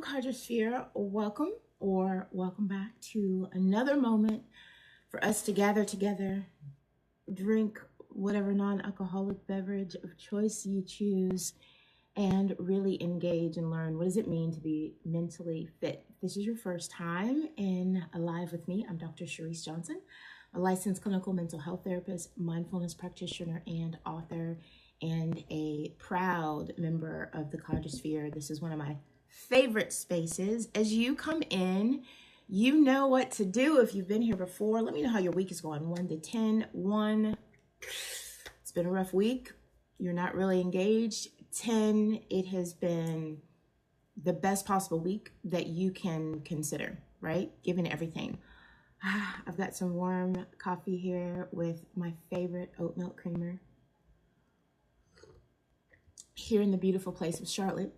Cadre, welcome or welcome back to another moment for us to gather together, drink whatever non-alcoholic beverage of choice you choose, and really engage and learn what does it mean to be mentally fit. If this is your first time in Alive with me, I'm Dr. Charryse Johnson, a licensed clinical mental health therapist, mindfulness practitioner, and author, and a proud member of the Cadre. This is one of my favorite spaces. As you come in, you know what to do. If you've been here before, let me know how your week is going. 1 to 10. 1, it's been a rough week. You're not really engaged. 10, it has been the best possible week that you can consider, right? Given everything. I've got some warm coffee here with my favorite oat milk creamer here in the beautiful place of Charlotte,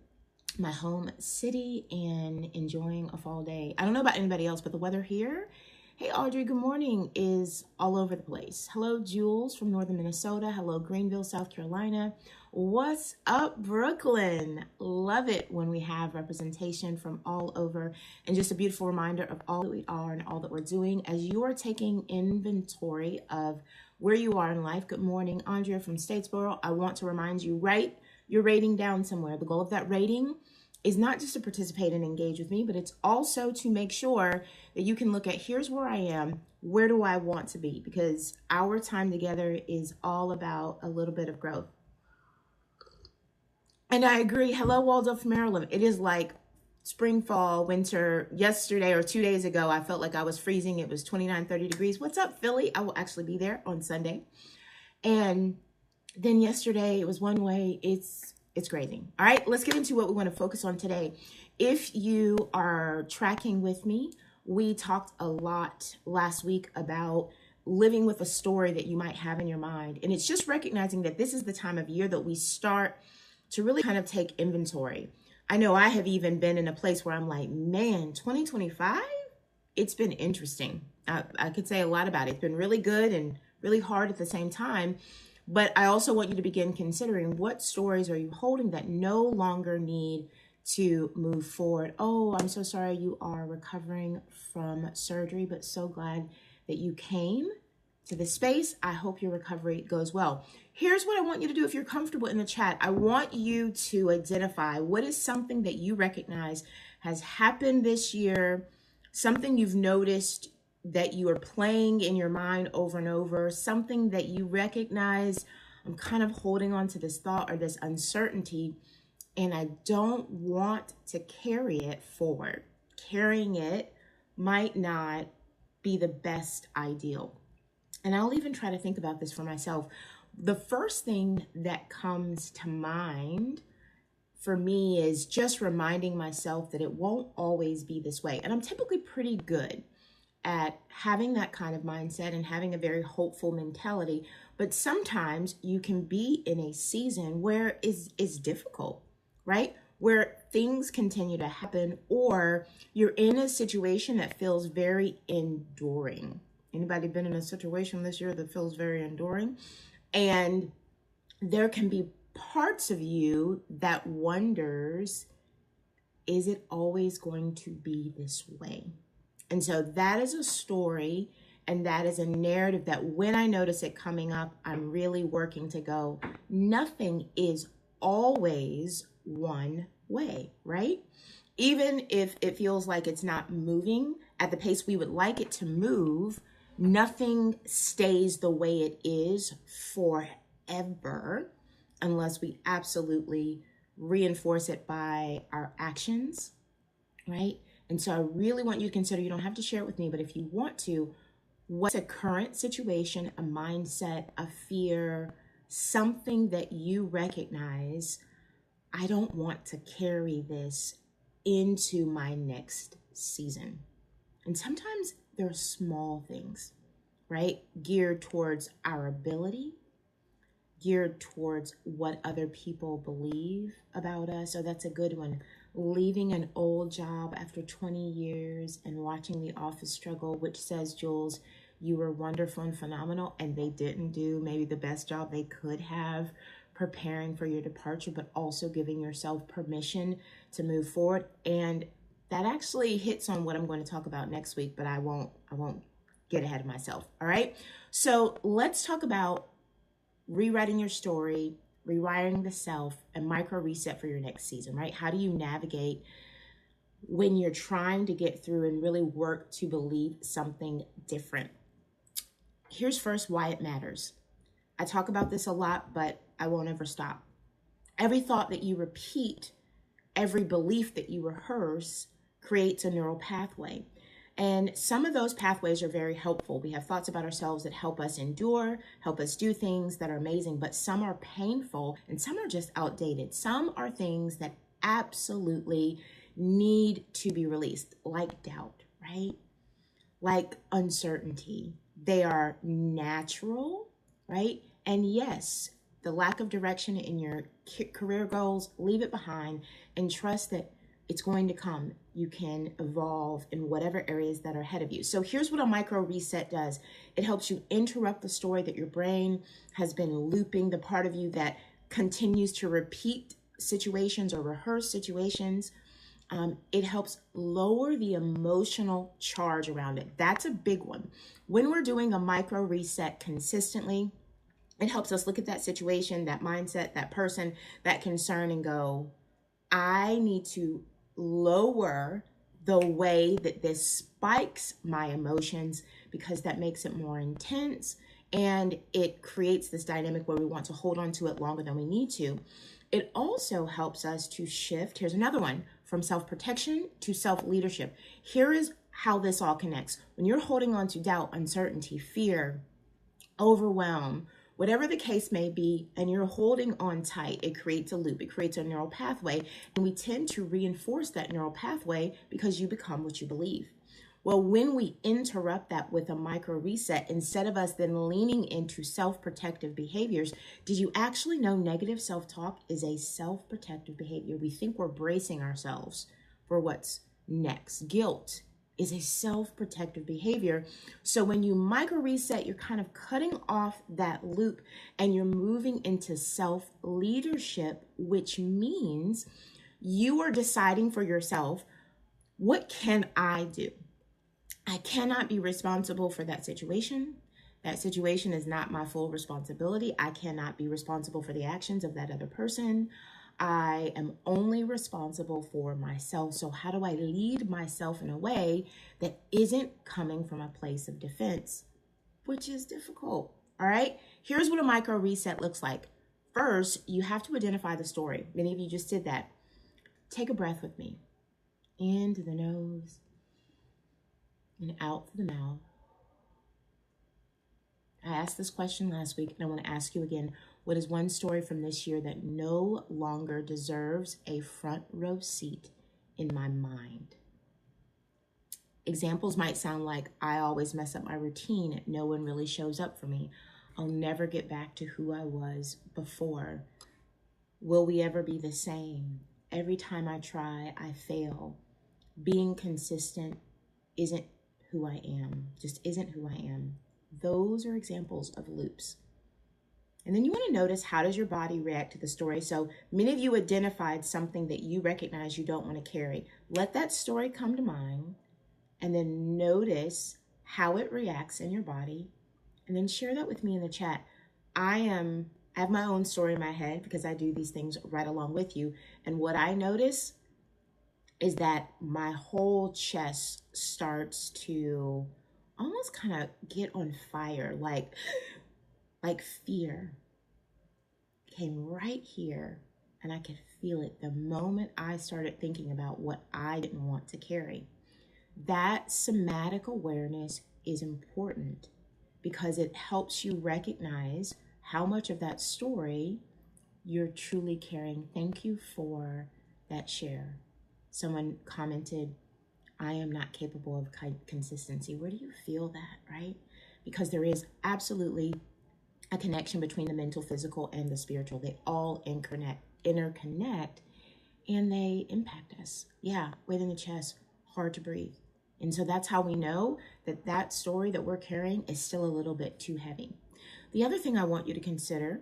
my home city, and enjoying a fall day. I don't know about anybody else, but the weather here, hey Audrey, good morning, is all over the place. Hello, Jules from northern Minnesota. Hello, Greenville, South Carolina. What's up, Brooklyn? Love it when we have representation from all over, and just a beautiful reminder of all that we are and all that we're doing as you are taking inventory of where you are in life. Good morning, Andrea from Statesboro. I want to remind you, write your rating down somewhere. The goal of that rating is not just to participate and engage with me, but it's also to make sure that you can look at, here's where I am, where do I want to be? Because our time together is all about a little bit of growth. And I agree. Hello, Waldorf, Maryland. It is like spring, fall, winter. Yesterday or 2 days ago, I felt like I was freezing. It was 29, 30 degrees. What's up, Philly? I will actually be there on Sunday. And then yesterday it was one way. It's crazy. All right, let's get into what we want to focus on today. If you are tracking with me, we talked a lot last week about living with a story that you might have in your mind. And it's just recognizing that this is the time of year that we start to really kind of take inventory. I know I have even been in a place where I'm like, man, 2025, it's been interesting. I could say a lot about it. It's been really good and really hard at the same time. But I also want you to begin considering, what stories are you holding that no longer need to move forward? Oh, I'm so sorry you are recovering from surgery, but so glad that you came to the space. I hope your recovery goes well. Here's what I want you to do if you're comfortable in the chat. I want you to identify what is something that you recognize has happened this year, something you've noticed that you are playing in your mind over and over, something that you recognize, I'm kind of holding on to this thought or this uncertainty, and I don't want to carry it forward. Carrying it might not be the best ideal. And I'll even try to think about this for myself. The first thing that comes to mind for me is just reminding myself that it won't always be this way. And I'm typically pretty good at having that kind of mindset and having a very hopeful mentality. But sometimes you can be in a season where it's difficult, right? Where things continue to happen, or you're in a situation that feels very enduring. Anybody been in a situation this year that feels very enduring? And there can be parts of you that wonders, is it always going to be this way? And so that is a story, and that is a narrative that when I notice it coming up, I'm really working to go, nothing is always one way, right? Even if it feels like it's not moving at the pace we would like it to move, nothing stays the way it is forever unless we absolutely reinforce it by our actions, right? And so I really want you to consider, you don't have to share it with me, but if you want to, what's a current situation, a mindset, a fear, something that you recognize, I don't want to carry this into my next season. And sometimes there are small things, right? Geared towards our ability, geared towards what other people believe about us. Oh, that's a good one. Leaving an old job after 20 years and watching The Office struggle, which says, Jules, you were wonderful and phenomenal, and they didn't do maybe the best job they could have preparing for your departure, but also giving yourself permission to move forward. And that actually hits on what I'm going to talk about next week, but I won't get ahead of myself. All right. So let's talk about rewriting your story, rewiring the self, and micro reset for your next season, right? How do you navigate when you're trying to get through and really work to believe something different? Here's first why it matters. I talk about this a lot, but I won't ever stop. Every thought that you repeat, every belief that you rehearse creates a neural pathway. And some of those pathways are very helpful. We have thoughts about ourselves that help us endure, help us do things that are amazing, but some are painful and some are just outdated. Some are things that absolutely need to be released, like doubt, right? Like uncertainty. They are natural, right? And yes, the lack of direction in your career goals, leave it behind and trust that it's going to come. You can evolve in whatever areas that are ahead of you. So here's what a micro reset does. It helps you interrupt the story that your brain has been looping, the part of you that continues to repeat situations or rehearse situations. It helps lower the emotional charge around it. That's a big one. When we're doing a micro reset consistently, it helps us look at that situation, that mindset, that person, that concern, and go, I need to lower the way that this spikes my emotions, because that makes it more intense and it creates this dynamic where we want to hold on to it longer than we need to. It also helps us to shift, here's another one, from self-protection to self-leadership. Here is how this all connects. When you're holding on to doubt, uncertainty, fear, overwhelm, whatever the case may be, and you're holding on tight, it creates a loop, it creates a neural pathway, and we tend to reinforce that neural pathway because you become what you believe. Well, when we interrupt that with a micro reset, instead of us then leaning into self-protective behaviors, did you actually know negative self-talk is a self-protective behavior? We think we're bracing ourselves for what's next. Guilt is a self-protective behavior. So when you micro reset, you're kind of cutting off that loop and you're moving into self-leadership, which means you are deciding for yourself, what can I do? I cannot be responsible for that situation. That situation is not my full responsibility. I cannot be responsible for the actions of that other person. I am only responsible for myself. So how do I lead myself in a way that isn't coming from a place of defense, which is difficult? All right. Here's what a micro reset looks like. First, you have to identify the story. Many of you just did that. Take a breath with me. In through the nose and out through the mouth. I asked this question last week, and I want to ask you again. What is one story from this year that no longer deserves a front row seat in my mind? Examples might sound like, I always mess up my routine. No one really shows up for me. I'll never get back to who I was before. Will we ever be the same? Every time I try, I fail. Being consistent isn't who I am, just isn't who I am. Those are examples of loops. And then you want to notice, how does your body react to the story? So many of you identified something that you recognize you don't want to carry. Let that story come to mind and then notice how it reacts in your body. And then share that with me in the chat. I have my own story in my head because I do these things right along with you. And what I notice is that my whole chest starts to almost kind of get on fire, like fear came right here, and I could feel it the moment I started thinking about what I didn't want to carry. That somatic awareness is important because it helps you recognize how much of that story you're truly carrying. Thank you for that share. Someone commented, I am not capable of consistency. Where do you feel that, right? Because there is absolutely a connection between the mental, physical, and the spiritual. They all interconnect, and they impact us. Yeah, weight in the chest, hard to breathe. And so that's how we know that that story that we're carrying is still a little bit too heavy. The other thing I want you to consider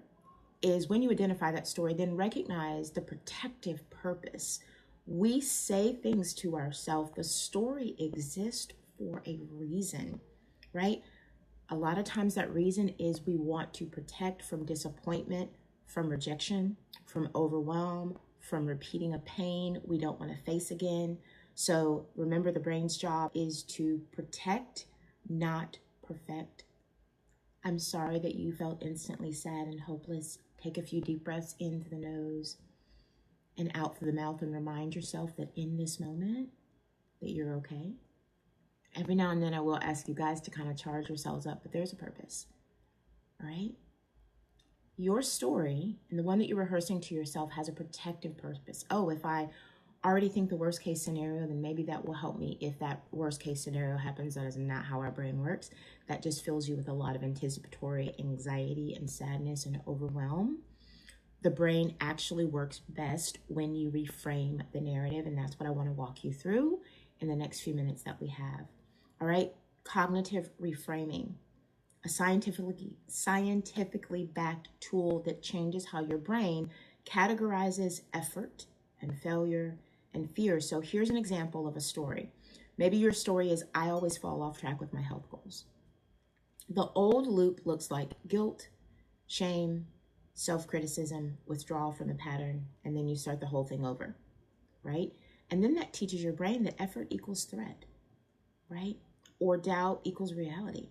is when you identify that story, then recognize the protective purpose. We say things to ourselves. The story exists for a reason, right? A lot of times that reason is we want to protect from disappointment, from rejection, from overwhelm, from repeating a pain we don't want to face again. So remember, the brain's job is to protect, not perfect. I'm sorry that you felt instantly sad and hopeless. Take a few deep breaths in through the nose and out through the mouth, and remind yourself that in this moment that you're okay. Every now and then I will ask you guys to kind of charge yourselves up, but there's a purpose, all right? Your story and the one that you're rehearsing to yourself has a protective purpose. Oh, if I already think the worst case scenario, then maybe that will help me if that worst case scenario happens. That is not how our brain works. That just fills you with a lot of anticipatory anxiety and sadness and overwhelm. The brain actually works best when you reframe the narrative, and that's what I want to walk you through in the next few minutes that we have. All right, cognitive reframing, a scientifically backed tool that changes how your brain categorizes effort and failure and fear. So here's an example of a story. Maybe your story is, I always fall off track with my health goals. The old loop looks like guilt, shame, self-criticism, withdrawal from the pattern, and then you start the whole thing over, right? And then that teaches your brain that effort equals threat, right? Or doubt equals reality.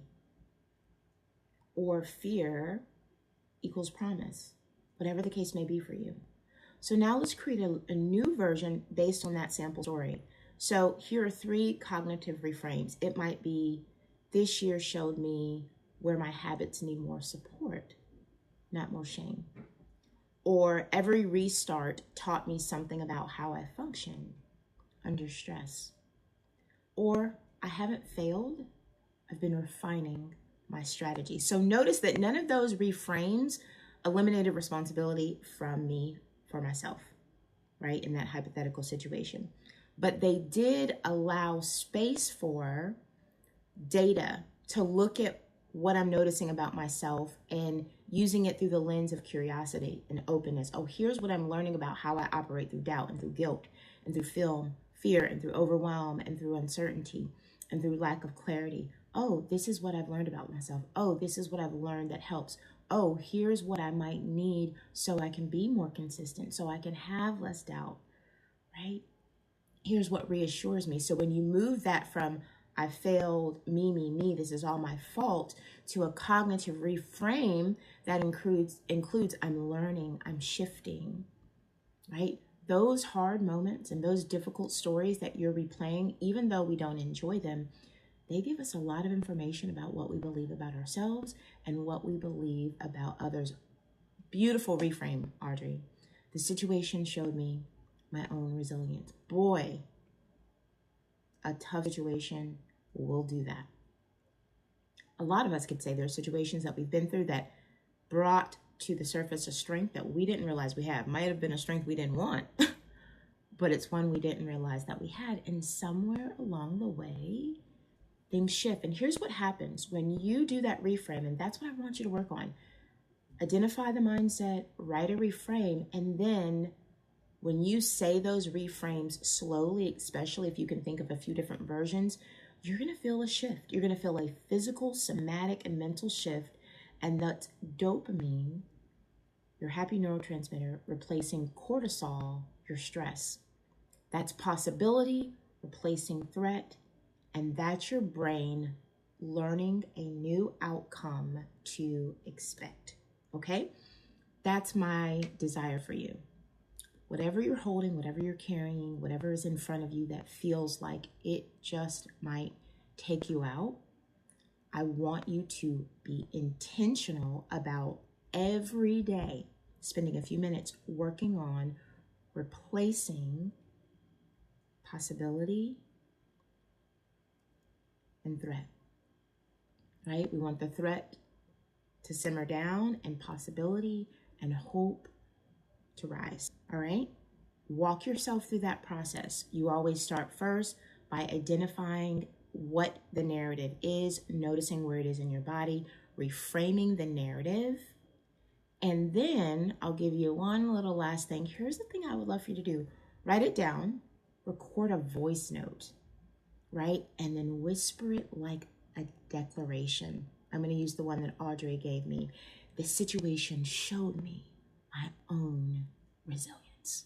Or fear equals promise, whatever the case may be for you. So now let's create a new version based on that sample story. So here are 3 cognitive reframes. It might be, this year showed me where my habits need more support, not more shame. Or every restart taught me something about how I function under stress. Or I haven't failed, I've been refining my strategy. So notice that none of those reframes eliminated responsibility from me for myself, right, in that hypothetical situation. But they did allow space for data to look at what I'm noticing about myself and using it through the lens of curiosity and openness. Oh, here's what I'm learning about how I operate through doubt and through guilt and through fear and through overwhelm and through uncertainty and through lack of clarity. Oh, this is what I've learned about myself. Oh, this is what I've learned that helps. Oh, here's what I might need so I can be more consistent, so I can have less doubt, right? Here's what reassures me. So when you move that from I failed, me, this is all my fault, to a cognitive reframe that includes I'm learning, I'm shifting, right? Those hard moments and those difficult stories that you're replaying, even though we don't enjoy them, they give us a lot of information about what we believe about ourselves and what we believe about others. Beautiful reframe, Audrey. The situation showed me my own resilience. Boy, a tough situation will do that. A lot of us could say there are situations that we've been through that brought to the surface a strength that we didn't realize we had. Might have been a strength we didn't want, but it's one we didn't realize that we had. And somewhere along the way, things shift. And here's what happens when you do that reframe, and that's what I want you to work on. Identify the mindset, write a reframe, and then when you say those reframes slowly, especially if you can think of a few different versions, you're going to feel a shift. You're going to feel a physical, somatic, and mental shift, and that's dopamine, your happy neurotransmitter, replacing cortisol, your stress. That's possibility, replacing threat, and that's your brain learning a new outcome to expect, okay? That's my desire for you. Whatever you're holding, whatever you're carrying, whatever is in front of you that feels like it just might take you out, I want you to be intentional about every day spending a few minutes working on replacing possibility and threat, right? We want the threat to simmer down and possibility and hope to rise, all right? Walk yourself through that process. You always start first by identifying what the narrative is, noticing where it is in your body, reframing the narrative, And then I'll give you one little last thing. Here's the thing I would love for you to do. Write it down, record a voice note, right? And then whisper it like a declaration. I'm going to use the one that Audrey gave me. The situation showed me my own resilience.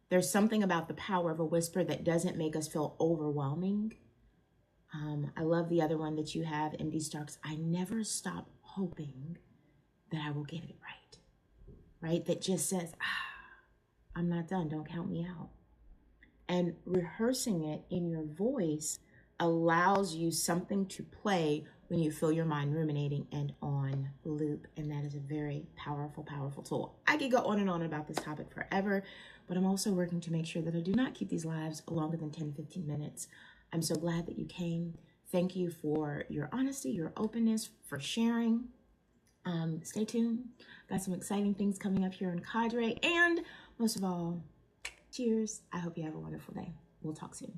There's something about the power of a whisper that doesn't make us feel overwhelming. I love the other one that you have, MD Starks. I never stop hoping that I will get it right, right? That just says, I'm not done. Don't count me out. And rehearsing it in your voice allows you something to play when you feel your mind ruminating and on loop. And that is a very powerful, powerful tool. I could go on and on about this topic forever, but I'm also working to make sure that I do not keep these lives longer than 10, 15 minutes. I'm so glad that you came. Thank you for your honesty, your openness, for sharing. Stay tuned. Got some exciting things coming up here in Cadre. And most of all, cheers. I hope you have a wonderful day. We'll talk soon.